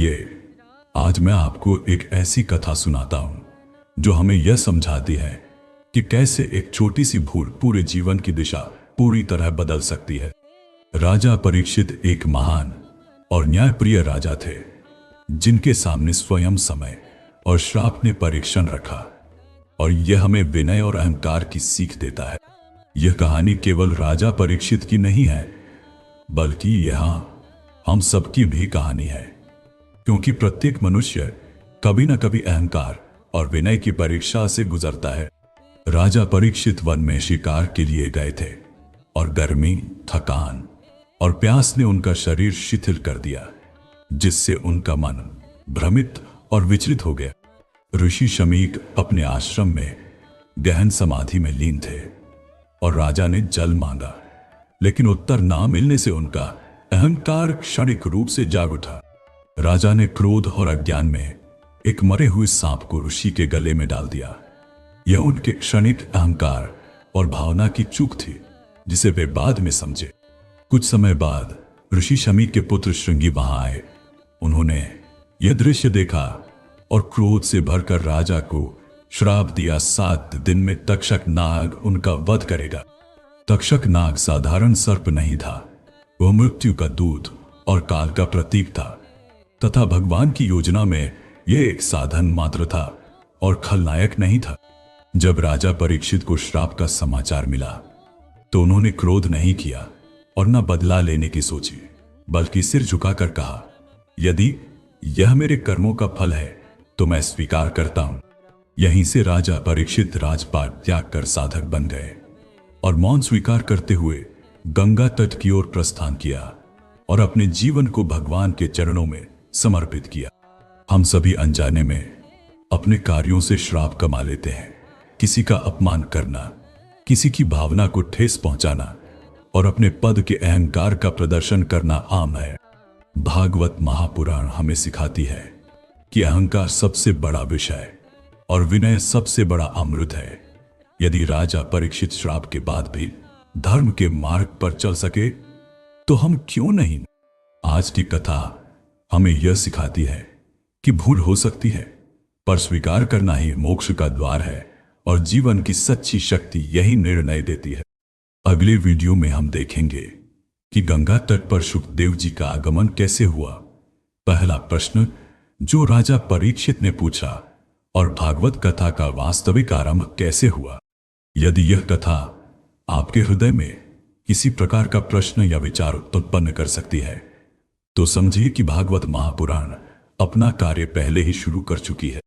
आइए आज मैं आपको एक ऐसी कथा सुनाता हूं जो हमें यह समझाती है कि कैसे एक छोटी सी भूल पूरे जीवन की दिशा पूरी तरह बदल सकती है। राजा परीक्षित एक महान और न्यायप्रिय राजा थे जिनके सामने स्वयं समय और श्राप ने परीक्षण रखा, और यह हमें विनय और अहंकार की सीख देता है। यह कहानी केवल राजा परीक्षित की नहीं है, बल्कि यह हम सबकी भी कहानी है, क्योंकि प्रत्येक मनुष्य कभी न कभी अहंकार और विनय की परीक्षा से गुजरता है। राजा परीक्षित वन में शिकार के लिए गए थे और गर्मी, थकान और प्यास ने उनका शरीर शिथिल कर दिया, जिससे उनका मन भ्रमित और विचलित हो गया। ऋषि शमीक अपने आश्रम में गहन समाधि में लीन थे और राजा ने जल मांगा, लेकिन उत्तर ना मिलने से उनका अहंकार क्षणिक रूप से जाग उठा। राजा ने क्रोध और अज्ञान में एक मरे हुए सांप को ऋषि के गले में डाल दिया। यह उनके क्षणिक अहंकार और भावना की चूक थी, जिसे वे बाद में समझे। कुछ समय बाद ऋषि शमीक के पुत्र श्रृंगी वहां आए। उन्होंने यह दृश्य देखा और क्रोध से भरकर राजा को श्राप दिया। 7 दिन में तक्षक नाग उनका वध करेगा। तक्षक नाग साधारण सर्प नहीं था, वह मृत्यु का दूत और काल का प्रतीक था, तथा भगवान की योजना में यह एक साधन मात्र था और खलनायक नहीं था। जब राजा परीक्षित को श्राप का समाचार मिला तो उन्होंने क्रोध नहीं किया और न बदला लेने की सोची, बल्कि सिर झुकाकर कहा, यदि यह मेरे कर्मों का फल है तो मैं स्वीकार करता हूं। यहीं से राजा परीक्षित राजपाट त्याग कर साधक बन गए और मौन स्वीकार करते हुए गंगा तट की ओर प्रस्थान किया और अपने जीवन को भगवान के चरणों में समर्पित किया। हम सभी अनजाने में अपने कार्यों से श्राप कमा लेते हैं। किसी का अपमान करना, किसी की भावना को ठेस पहुंचाना और अपने पद के अहंकार का प्रदर्शन करना आम है। भागवत महापुराण हमें सिखाती है कि अहंकार सबसे बड़ा विष है और विनय सबसे बड़ा अमृत है। यदि राजा परीक्षित श्राप के बाद भी धर्म के मार्ग पर चल सके तो हम क्यों नहीं। आज की कथा हमें यह सिखाती है कि भूल हो सकती है, पर स्वीकार करना ही मोक्ष का द्वार है और जीवन की सच्ची शक्ति यही निर्णय देती है। अगले वीडियो में हम देखेंगे कि गंगा तट पर शुकदेव जी का आगमन कैसे हुआ, पहला प्रश्न जो राजा परीक्षित ने पूछा, और भागवत कथा का वास्तविक आरंभ कैसे हुआ। यदि यह कथा आपके हृदय में किसी प्रकार का प्रश्न या विचार उत्पन्न कर सकती है, तो समझिए कि भागवत महापुराण अपना कार्य पहले ही शुरू कर चुकी है।